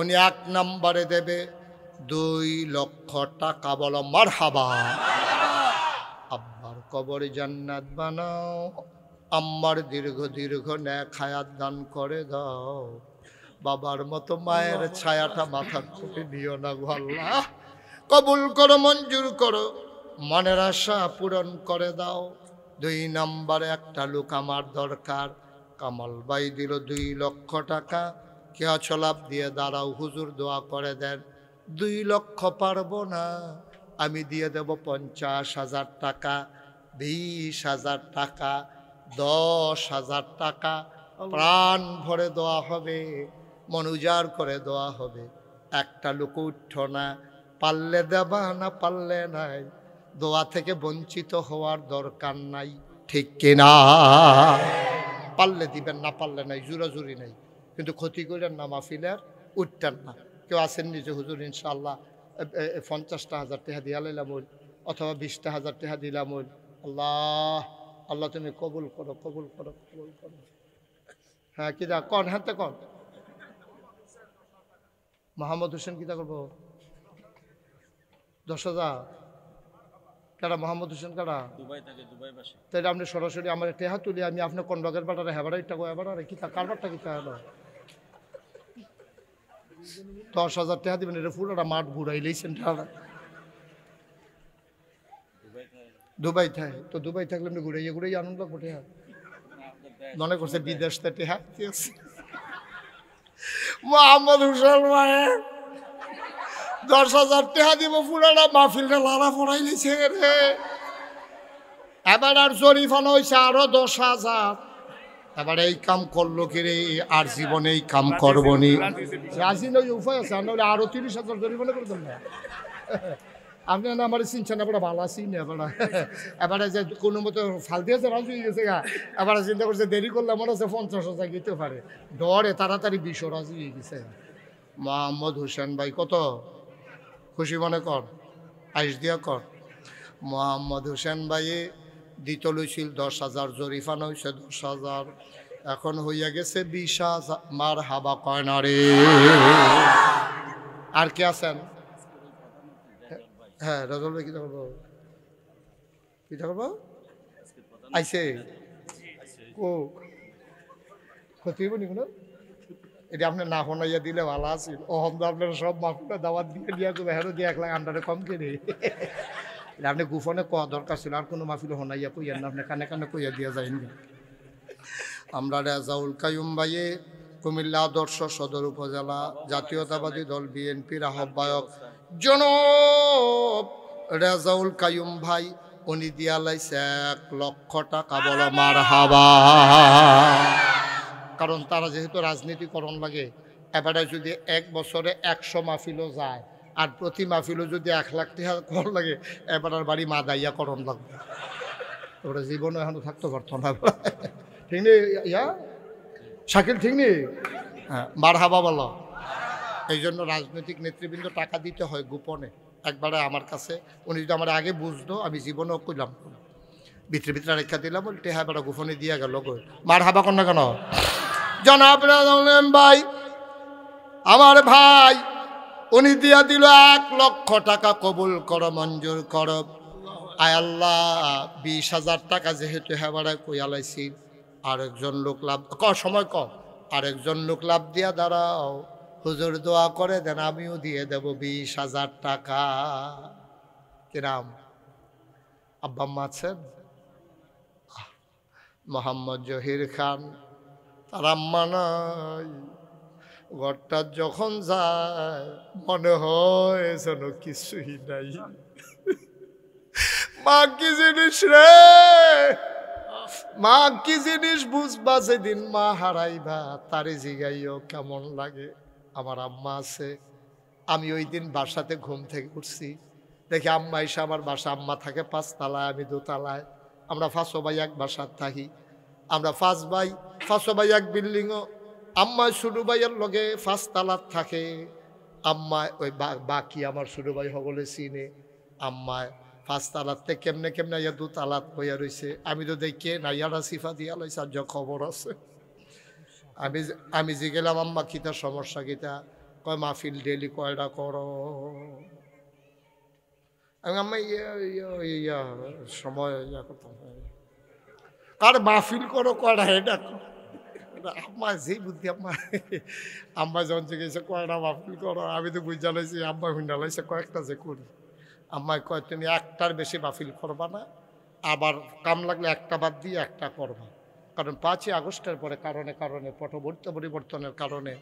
উনি 1 নম্বরে দেবে 2 লক্ষ টাকা। বলো মারহাবা। আব্বার কবরে জান্নাত বানাও, আম্মার দীর্ঘ দীর্ঘ নেক হায়াত দান করে দাও। বাবার মতো মায়ের ছায়াটা মাথার উপরে দিও না গো আল্লাহ। কবুল করো, মঞ্জুর করো, মনের আশা পূরণ করে দাও। 2 নম্বরে একটা লোক আমার দরকার। কামাল ভাই দিল 2 লক্ষ টাকা। কে ছলাপ দিয়ে দাঁড়াও, হুজুর দোয়া করে দেন। 2 লক্ষ পারবো না, আমি দিয়ে দেব 50,000 টাকা, 20,000 টাকা, 10,000 টাকা। প্রাণ ভরে দেওয়া হবে, মন উজাড় করে দেওয়া হবে। একটা লোক উঠো না, পারলে দেবা, না পারলে নাই। দোয়া থেকে বঞ্চিত হওয়ার দরকার নাই, ঠিক কিনা? পারলে দিবেন, না পারলে নাই, জোরাজুরি নাই। কিন্তু ক্ষতি করেন না, মাহফিলের উঠতেন না। কেউ আসেন নিজে হুজুর ইনশাআল্লাহ 50,000 টাকা দিয়া লাইলাম অথবা 20,000 টাকা দিলাম। আল্লাহ আল্লাহ তুমি কবুল করো, কবুল করো, কবুল করো। হ্যাঁ কিদা কন, হ্যাঁ কন। মোহাম্মদ হোসেন কিতা করবো? 10,000 কারা? মোহাম্মদ হোসেন কারা? তাইলে আপনি সরাসরি আমার টেহা তুলি, আমি আপনার কোন বাগের বাটারে হেবারে টাকা এবার কিতা কারবারটা কিতা হলো? 10,000 টাকা দিবেন, এটা পুরোটা মাঠ ঘুরাইলেইছেন। দুবাই থাকে তো দুবাই থাকলে এমনি ঘুরে ঘুরে আনন্দ কোটে মনে করছে বিদেশ থেকে হাঁটতেছে মোহাম্মদ হুসেন ভাই 10,000 টাকা দিব পুরানা মাহফিলটা লালা পড়াই লিছে রে এবার আর জরিফানা হয়েছে আরো 10,000 এবার এই কাম করলো কি রে আর জীবনে এই কাম করবো নি রাজি নই উপায় আছে নাহলে আরো 30,000 জরিমানা করে দেন না আপনি আমার চিনছেন এবার ভালো আছি না এবারে যে কোনো মতো ফাল দিয়েছে রাজি হয়ে গেছে গা এবার চিন্তা করছে দেরি করলে মনে হচ্ছে 50,000 দিতে পারে ডরে তাড়াতাড়ি 20 রাজি হয়ে গেছে মোহাম্মদ হোসেন ভাই কত খুশি মনে কর আইস দিয়া কর মোহাম্মদ হোসেন ভাই দিত লইছিল 10,000 জরিফানা হয়েছে 10,000 এখন হইয়া গেছে 20,000 মার হাবা কয় না রে আর কে আছেন হ্যাঁ রাজল ভাই কিটা করবো কিটা করবো আইসে ও ক্ষতি হইব নি কোনো এটা আপনার না শোনাইয়া দিলে ভালো আছিল অহম তো আপনার সব মাফুটা দাওয়াত দিয়ে দিয়া করবে হেরো দিয়ে 1 লাখ আন্ডারে কম কেড়ে আপনি গুফনে কোয়া দরকার ছিল আর কোনো মাহফিল শোনাইয়া কইয়া না আপনি কানে কানে কইয়া দিয়া যায়নি আমরা রেজাউল কাইয়ুম ভাইয়ে কুমিল্লা আদর্শ সদর উপজেলা জাতীয়তাবাদী দল বিএনপির আহ্বায়ক জনাব রেজাউল কাইয়ুম ভাই উনি দিয়া লাইছে 1 লক্ষ টাকা বলো মারহাবা কারণ তারা যেহেতু রাজনীতিকরণ লাগে এবারে যদি 1 বছরে 100 মাহফিলও যায় আর প্রতি মাহফিলও যদি 1 লাখ টাকা কর লাগে এবার আর বাড়ি মাদাইয়া করণ লাগবে ওরা জীবনে এখনো থাকতে পারতো না ঠিক নেই ইয়া শাকিল ঠিক নেই হ্যাঁ মারহাবা বলো এই জন্য রাজনৈতিক নেতৃবৃন্দ টাকা দিতে হয় গোপনে একবারে আমার কাছে উনি যদি আমার আগে বুঝতো আমি জীবনেও কইলাম ভিতরে ভিতরে রেখা দিলাম বলতে হ্যাঁ বেড়া গোপনে দিয়ে গেল মারহাবা কর না কেন জনাব ভাই আমার ভাই উনি দিয়া দিল 1 লক্ষ টাকা কবুল করো মঞ্জুর করো আয় আল্লাহ 20,000 টাকা যেহেতু হেবাড়ায় কইয়ালাইছি আরেকজন লোক লাভ সময় কম আরেকজন লোক লাভ দিয়া দাঁড়াও হুজুর দোয়া করে দেন আমিও দিয়ে দেব 20,000 টাকা কিরাম আব্বা আম্মা আছেন মোহাম্মদ জহির খান তার আম্মা নাই ঘরটা যখন যায় মনে হয় যেন কিছুই নাই মা কি জিনিস রে মা কি জিনিস বুঝবা যেদিন মা হারাইবা তারে জিগাইও কেমন লাগে আমার আম্মা আছে আমি ওই দিন বাসাতে ঘুম থেকে উঠছি দেখি আম্মা এসে আমার বাসা আম্মা থাকে 5 তলায় আমি 2 তলায় আমরা 5 ভাই এক বাসার থাকি আমরা 5 ভাই এক বিল্ডিংও আম্মা ছোট ভাইয়ের লগে 5 তলার থাকে আম্মা ওই বাকি আমার ছোট ভাই সকলে চিনে আম্মা 5 তলাতে কেমনে কেমনে ইয়া 2 তলাত হইয়া রয়েছে আমি তো দেখে না ইয়ারা সিফা দিয়া লইছে আর খবর আছে আমি যে গেলাম আম্মা কিতা সমস্যা কিতা কয় মাহফিল ডেলি কয়টা করো আমি আম্মা ইয়া সময় ইয়া করতাম কার মাহফিল করো কয়টা এটা আম্মা যেই বুদ্ধি আম্মা যখন জিজ্ঞেস কয়টা মাহফিল করো আমি তো বুঝা লাইছি আম্মা হুন্ডা লাইছে কয়েকটা যে করি আম্মাই কয় তুমি 1টার বেশি মাহফিল করবা না আবার কাম লাগলে 1টা বাদ দিয়ে 1টা করবা কারণ 5ই আগস্টের পরে কারণে পরিবর্তনের কারণে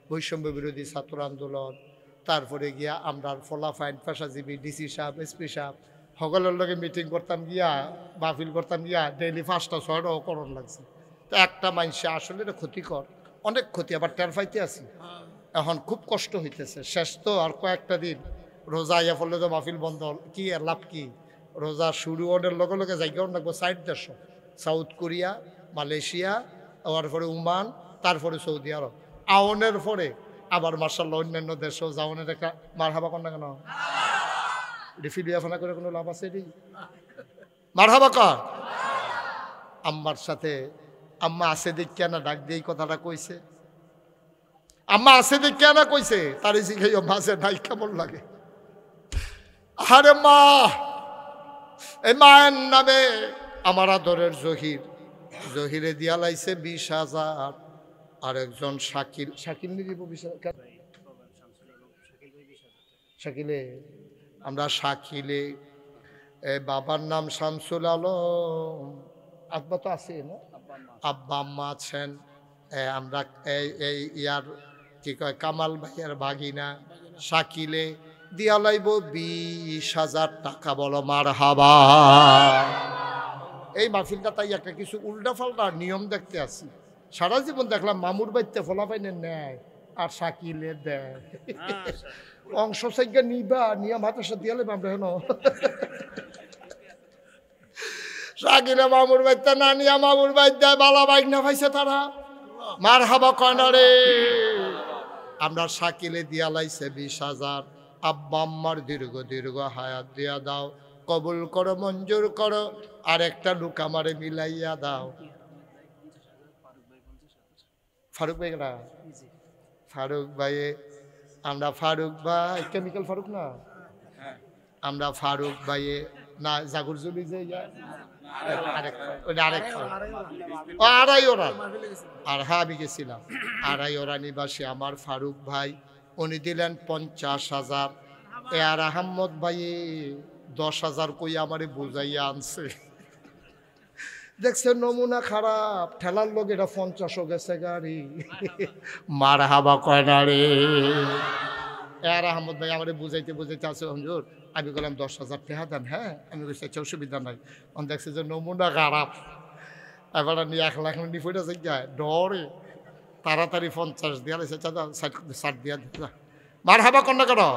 বৈষম্য বিরোধী ছাত্র আন্দোলন তারপরে গিয়া আমরা ফলাফাইন পেশাজীবী ডিসি সাহেব এসপি সাহেব সকলের লগে মিটিং করতাম গিয়া মাহফিল করতাম গিয়া ডেইলি 5টা 6টাও করণ লাগছে তো একটা মানুষে আসলে এটা ক্ষতিকর অনেক ক্ষতি আবার টের পাইতে আছি এখন খুব কষ্ট হইতেছে শেষ তো আর কয়েকটা দিন রোজা ইয়া ফলে তো মাহফিল বন্ধ কি আর লাভ কি রোজা শুরু হওয়ার লগে লগে জায়গাও রাখবো 60 দেশ সাউথ কোরিয়া মালয়েশিয়া তারপরে ওমান তারপরে সৌদি আরব আওনের পরে আবার মার্শাল্লাহ অন্যান্য দেশেও যাওয়ানের একটা মারহাবা কর না কেন রিফিলিয়াফানা করে কোনো লাভ আছে রে মারহাবা কর আম্মার সাথে আম্মা আছে দেখিয়া না ডাক দিয়ে এই কথাটা কইছে আম্মা আছে দেখিয়া না কইছে তার শিখাইও মাঝে নাই কেমন লাগে আরে মা এই মায়ের নামে আমার আদরের জহিরে দিয়া লাইছে 20,000 আর একজন শাকিল নিয়ে দিব শাকিলে আমরা শাকিলে এই বাবার নাম শামসুল আলম। আব্বা তো আছে না? আব্বা আম্মা আছেন। আমরা এই ইয়ার কি কয় কামাল ভাইয়ের ভাগিনা শাকিলে দিয়া লাইব 20,000 টাকা। বলো মারহাবা। এই মাহফিলটা তাই একটা কিছু উল্টা পাল্টা নিয়ম দেখতে আসি। সারা জীবন দেখলাম মামুর বাইতে ফলাফাইনে নেয় আর শাকিলে দেয়। অংশ সাইগা নিবা নিয়ম হাতের সাথে দিয়ে আমরা হেন শাকিলে মামুর বাইতে না নিয়া মামুর বাইত দেয়। বালা বাইক না পাইছে তারা মারহাবা কয় না রে। আমরা শাকিলে দিয়া লাইছে 20,000। আব্বা আম্মার দীর্ঘ দীর্ঘ হায়াত দিয়া দাও, কবুল করো, মঞ্জুর করো। আর একটা লুক আমারে মিলাইয়া দাও। ফারুক ভাই না? ফারুক ভাই, আমরা ফারুক ভাই কেমিক্যাল ফারুক না, আমরা ফারুক ভাইয়ে না জাগুর জলি যে আড়াই ওরা। আর হ্যাঁ আমি গেছিলাম আড়াই ওরা নিবাসী আমার ফারুক ভাই, উনি দিলেন 50,000। এ আর আহম্মদ ভাই 10,000 কই আমারে বুঝাইয়া আনছে। দেখছে নমুনা খারাপ, ঠেলার লোক এটা 50 গেছে গাড়ি। মার হাবা কয় না রে। আর আহমদ ভাই আমারে বুঝাইতে বুঝাইতে আছে হুজুর। আমি বললাম 10,000 টাকা দেন। হ্যাঁ আমি বলছি আচ্ছা অসুবিধা নাই। অন দেখছে যে নমুনা খারাপ, এবার নিয়ে 1 লাখ নিয়ে ফুটে যায় ডরে তাড়াতাড়ি 50 দিয়া লাইছে। চাচা 60 দিয়া দিতা। মার হাবা কন্যা করো।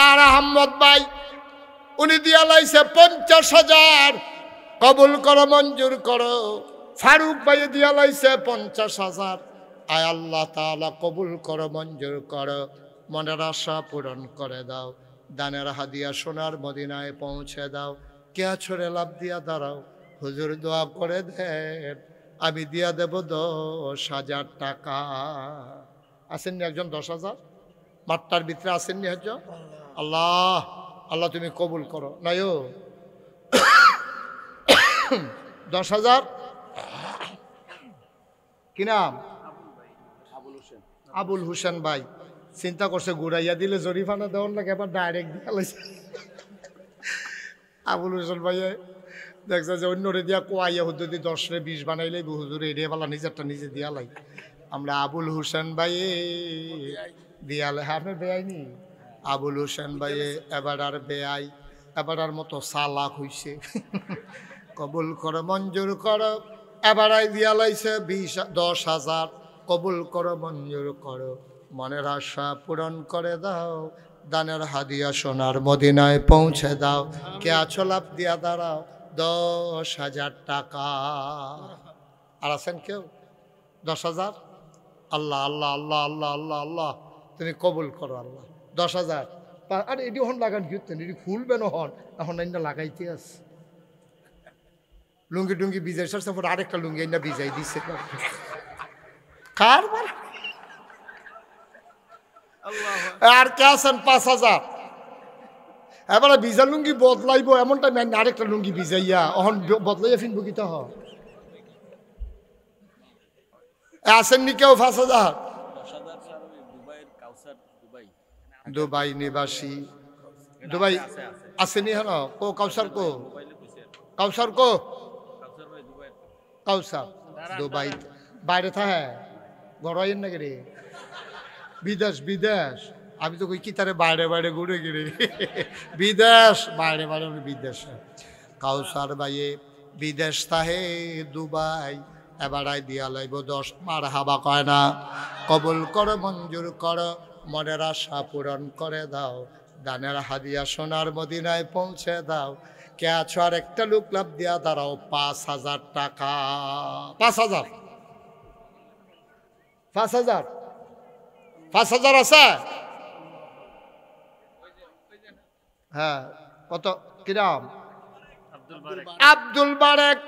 আর আহমদ ভাই উনি দিয়া লাইছে 50,000। কবুল করো, মঞ্জুর করো। ফারুক ভাই দিয়া লাইছে 50,000। আয় আল্লাহ তাআলা কবুল করো, মঞ্জুর করো, মনের আশা পূরণ করে দাও। দানের হাদিয়া সোনার মদিনায় পৌঁছে দাও। কে ছড়ে লাভ দিয়া দাঁড়াও, হুজুর দোয়া করে দেন, আমি দিয়া দেব 10,000 টাকা। আসেননি একজন 10,000? মাঠটার ভিতরে আসেননি একজন? আল্লাহ আল্লাহ তুমি কবুল করো। নয়ও 10,000 কি নাম? আবুল হোসেন ভাই চিন্তা করছে ঘুরাইয়া দিলে জরিফানা দেওয়ার লাগে, এবার ডাইরেক্ট দিয়া লাইছে। আবুল হোসেন ভাই দেখছে যে অন্য রে দিয়া কোয়াইয়া হুজুরি 10 রে 20 বানাইলে হুজুরে এড়িয়ে পালা নিজেরটা নিজে দিয়া লাই। আমরা আবুল হোসেন ভাই দিয়ালে। হ্যাঁ আপনি বেআইনি আবুল হোসেন ভাই এবার আর বেআই, এবার আর মতো সালাক হইছে। কবুল করো, মঞ্জুর করো। এবার দিয়া লাইছে 10,000। কবুল করো, মঞ্জুর করো, মনের আশা পূরণ করে দাও। দানের হাদিয়া সোনার মদিনায় পৌঁছে দাও। কে আছো লাভ দিয়া দাঁড়াও, 10,000 টাকা। আর আছেন কেউ? 10,000? আল্লাহ আল্লাহ আল্লাহ আল্লাহ আল্লাহ আল্লাহ তুমি কবুল করো আল্লাহ। 10,000। আর এটি হন লাগান কি হতেন, এটি খুলবেন হন, এখন আইনা লাগাইতে আছে। লুঙ্গি টুঙ্গি ভিজাই সারছে, পর আরেকটা লুঙ্গি আইনা ভিজাই দিছে। কারবার আর কে আছেন 5,000? এবারে ভিজা লুঙ্গি বদলাইব এমন টাইম আরেকটা লুঙ্গি ভিজাইয়া অহন বদলাইয়া ফিনবো কি তো আসেননি কেউ? 5,000? দুবাই নিবাসী, দুবাই আসেনি হেন কো? কাউসার কো? কাউসার কো? কাউসার দুবাই বাইরে থাকে গড়াইয়ের নাকি রে? বিদেশ বিদেশ আমি তো কই কি তারে বাইরে বাইরে ঘুরে গিরে বিদেশ বাইরে বাইরে বিদেশে। কাউসার বাইয়ে বিদেশ তাহে দুবাই, এবার দিয়া লাইব 10। মার হাবা কয় না। কবুল করো, মঞ্জুর করো, মনের আশা পূরণ করে দাও। দানের হাদিয়া সোনার মদিনায় পৌঁছে দাও। কে আছো আর একটা লোক লাভ দিয়া দাঁড়াও, 5,000 টাকা। 5,000 5,000 5,000 আছে? হ্যাঁ কত কিরাম? Abdul Barek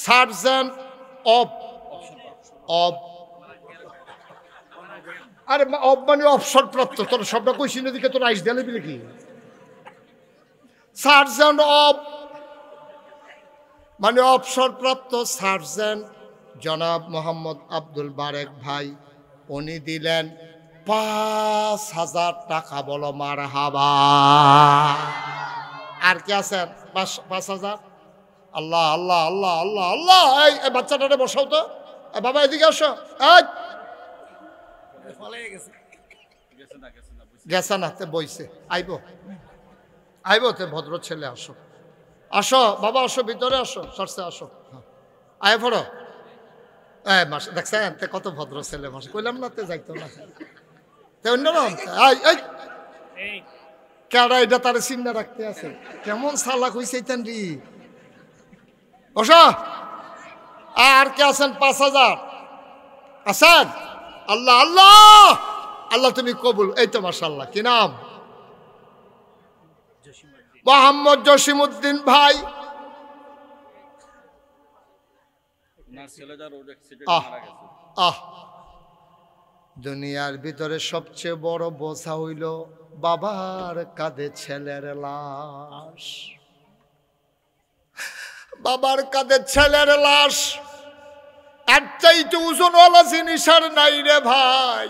sergeant of of আরে অফ মানে অবসরপ্রাপ্ত। তোর সবটা কইছি না দিকে তোর আইস দিলে বিলে কি? সার্জেন্ট অফ মানে অবসরপ্রাপ্ত সার্জেন্ট জনাব মোহাম্মদ আব্দুল বারেক ভাই, উনি দিলেন 5,000 টাকা। বলো মারহাবা। আর কে আছেন 5,000? আল্লাহ আল্লাহ আল্লাহ আল্লাহ আল্লাহ। এই বাচ্চাটারে বসাও তো। বাবা এদিকে আসো। গেছে না, তে বইছে। আইব তে ভদ্র ছেলে, আসো আসো বাবা, আসো ভিতরে আসো, সরসে আসো, আয় পড়ো। দেখছেন তে কত ভদ্র ছেলে, মাসে কইলাম না তে যাইতো না, তে অন্যরকম। কেডা এটা তার চিন্তা রাখতে আছে, কেমন সালাক হইছে রি। বসো। আর কে আছেন 5,000 আছেন? আল্লাহ আল্লাহ আল্লাহ, তুমি কবুল। এই তো মাশাআল্লাহ, কি নাম? মোহাম্মদ জসিমউদ্দিন ভাই। দুনিয়ার ভিতরে সবচেয়ে বড় বোঝা হইল বাবার কাঁধে ছেলের লাশ। বাবার কাঁধে ছেলের লাশ এর চাইতে ওজনওয়ালা জিনিস আর নাই রে ভাই।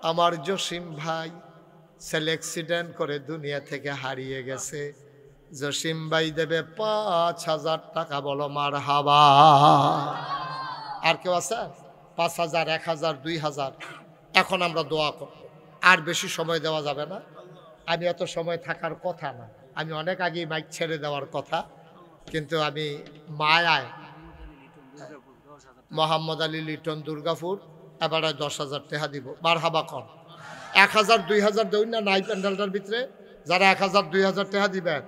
আমার জসিম ভাই ছেলে অ্যাক্সিডেন্ট করে দুনিয়া থেকে হারিয়ে গেছে। জসিম ভাই দেবে 5,000 টাকা, বলো মারহাবা। আর কেউ আছে? 5,000, 1,000, 2,000। এখন আমরা দোয়া করব, আর বেশি সময় দেওয়া যাবে না। আমি এত সময় থাকার কথা না, আমি অনেক আগেই মাইক ছেড়ে দেওয়ার কথা, কিন্তু আমি মায়ায় মোহাম্মদ আলী লিটন দুর্গাপুর এবারে 10,000 টাকা দিব। মারহাবা কর। 1,000, 2,000 দেউন না নাই প্যান্ডেলটার ভিতরে? যারা 1,000, 2,000 টাকা দিবেন।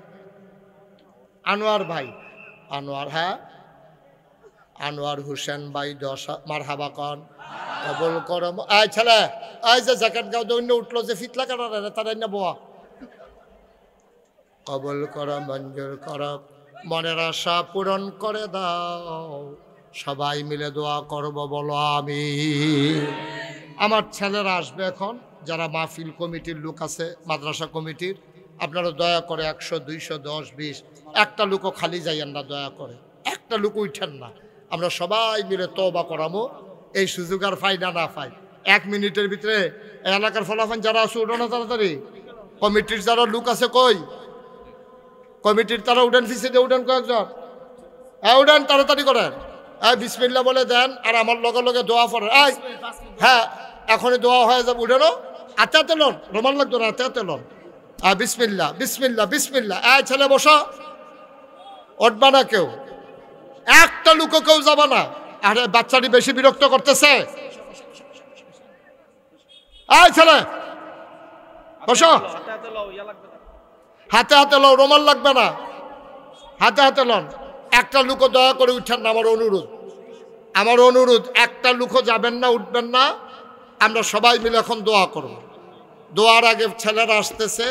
আনোয়ার ভাই, আনোয়ার, হ্যাঁ আনোয়ার হোসেন ভাই 10। মারহাবা কন, কবুল করম। এই ছেলে, এই যে জ্যাকেট গাও দৈন্য উঠলো যে ফিতলা কাটারে, তারা না বোয়া। কবুল কর, মঞ্জুর কর, মনের আশা পূরণ করে দাও। সবাই মিলে দোয়া করব, বলো আমিন। আমার ছেলেরা আসবে এখন, যারা মাহফিল কমিটির লোক আছে, মাদ্রাসা কমিটির, আপনারা দয়া করে 100, 200, 10, 20 একটা লোকও খালি যাইয়েন না, দয়া করে একটা লোক উঠেন না। আমরা সবাই মিলে তওবা করামো। এই সুযোগ আর পাই না পাই, 1 মিনিটের ভিতরে এলাকার ফলাফল যারা আছে উঠো না তাড়াতাড়ি। কমিটির যারা লোক আছে কই? কমিটির তারা উঠেন, ফিসে উঠেন কয়েকজন, উঠেন তাড়াতাড়ি করেন। বিসমিল্লাহ বলে দেন, আর আমার লগে লগে দোয়া পড়েন। হ্যাঁ এখনই দোয়া হয়ে যাবে, উঠেনো। হাতে হাতে লন, রোমান লাগতো না, হাতে হাতে লন। বিসমিল্লাহ বিসমিল্লাহ বিসমিল্লাহ। ছেলে বসো, উঠবা না কেউ, একটা লুকো কেউ যাবা না। আরে বাচ্চাটি বেশি বিরক্ত করতেছে। ছেলে বসো, হাতে হাতে লও, রোমান লাগবে না, হাতে হাতে লন। একটা লুকো দয়া করে উঠেন না, আমার অনুরোধ, আমার অনুরোধ। একটা লুকো যাবেন না, উঠবেন না। আমরা সবাই মিলে এখন দোয়া করব। দোয়ার আগে ছেলেরা আসতেছে,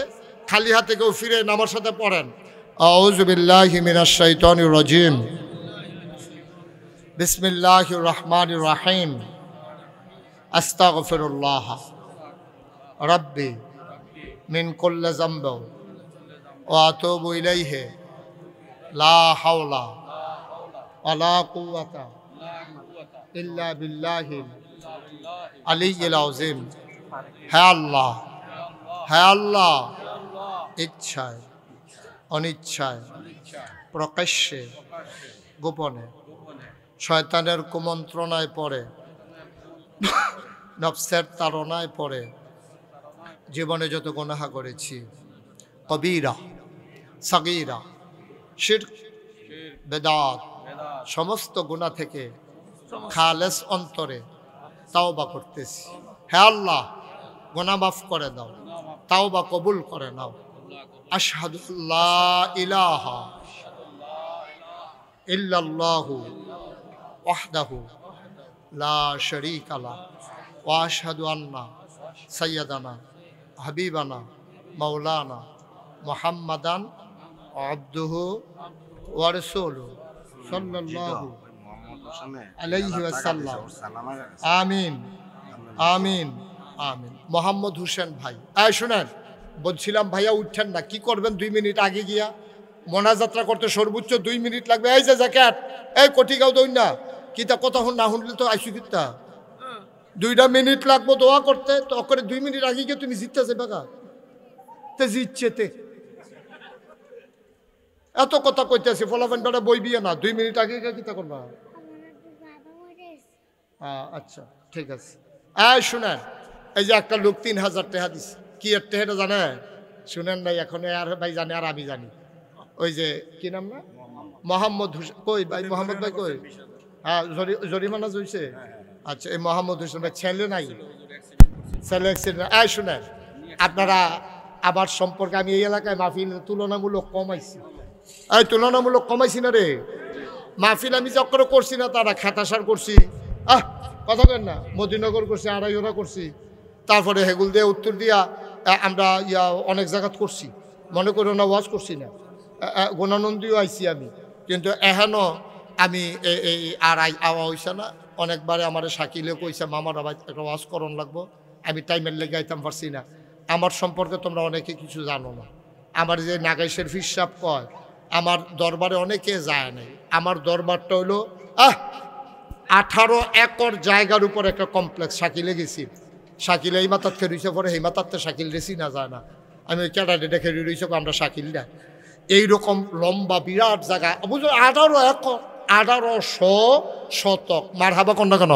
খালি হাতে কেউ ফিরে আমার সাথে পড়েন। আউযু বিল্লাহি মিনাশ শাইতানির রাজিম, বিসমিল্লাহির রহমানির রহিম, আস্তাগফিরুল্লাহ রাব্বি মিন কুল্লি যামবি ওয়া আতুবু ইলাইহি, লা হাওলা ওয়ালা কুওয়াতা ইল্লা বিল্লাহিল আলিয়্যিল আযীম। হে আল্লাহ, হে আল্লাহ, ইচ্ছায় অনিচ্ছায় প্রকাশ্যে গোপনে শয়তানের কুমন্ত্রণায় পড়ে, নফসের তাড়নায় পড়ে জীবনে যত গুনাহ করেছি, কবিরা সাগীরা শিরক বেদাত সমস্ত গুনাহ থেকে খালেস অন্তরে তাওবা করতেছি। হে আল্লাহ, গুনাহ মাফ করে দাও, তাওবা কবুল করে নাও। আশহাদু আল্লা ইলাহা ইল্লাল্লাহু ওয়াহদাহু লা শারীকা লাহু ওয়া আশহাদু আন্না সাইয়্যিদানা হাবিবানা মাওলানা মুহাম্মাদান আবদুহু ওয়া রাসূলুহু সাল্লাল্লাহু আলাইহি ওয়াসাল্লাম। আমিন আমিন আমিন। মোহাম্মদ হোসেন ভাই, শুনেন, বলছিলাম ভাইয়া উঠছেন না, কি করবেন? 2 মিনিট আগে গিয়া মোনাজাতরা করতে সর্বোচ্চ 2 মিনিট লাগবে। এই যে জ্যাকেট, এই কটিগাও দই না, কিতা কথা না শুনলে তো আইসু কিতা 2টা মিনিট লাগবো দোয়া করতে, তো করে 2 মিনিট আগে গিয়ে তুমি জিততেছে বাগা তে জিতছে তে এত কথা কইতেছি ফলাফেন বেটা বই বিয়ে না 2 মিনিট আগে কিতা করবা আচ্ছা ঠিক আছে শুনেন এই যে একটা লোক 3000 টাকা দিছে কি এর টাকা জানে শুনেন নাই এখন আর ভাই জানে আর আমি জানি ওই যে কি নাম না মোহাম্মদ হোসেন কই ভাই মোহাম্মদ ভাই কই হ্যাঁ জরিমানা হইছে আচ্ছা এই মোহাম্মদ হোসেন ভাই ছেলে নাই ছেলে অ্যাক্সিডেন্ট শুনেন আপনারা আমার সম্পর্কে আমি এই এলাকায় মাহফিল তুলনামূলক কমাইছি তুলনামূলক কমাইছি না রে মাহফিল আমি চক্কর করছি না তারা খেতাসার করছি কথা কেন না মদিনগর করছি আড়াইওরা করছি তারপরে হেগুল দিয়ে উত্তর দিয়া আমরা অনেক জায়গাত করছি মনে করো না ওয়াজ করছি না গুণানন্দীও আইছি আমি কিন্তু এহেনও আমি এই আর আওয়া হইছে না অনেকবারে আমার শাকিলে কইছে মামার আবার একটা ওয়াজ করণ লাগবো আমি টাইমের লেগে আইতাম পারছি না আমার সম্পর্কে তোমরা অনেকে কিছু জানো না আমার যে নাগাইশের ফিসাব কয় আমার দরবারে অনেকে যায় নাই আমার দরবারটা হলো 18 একর জায়গার উপর একটা কমপ্লেক্স শাকিলে গেছি শাকিল এই মাতাত খেয়ে পরে এই মাতাতে শাকিল রেসি না যায় না আমি ওই ক্যাডারে দেখে রয়েছে আমরা শাকিলটা এইরকম লম্বা বিরাট জায়গা বুঝলো 18 একর 1800 শতক মার হাবা কন্যা কেন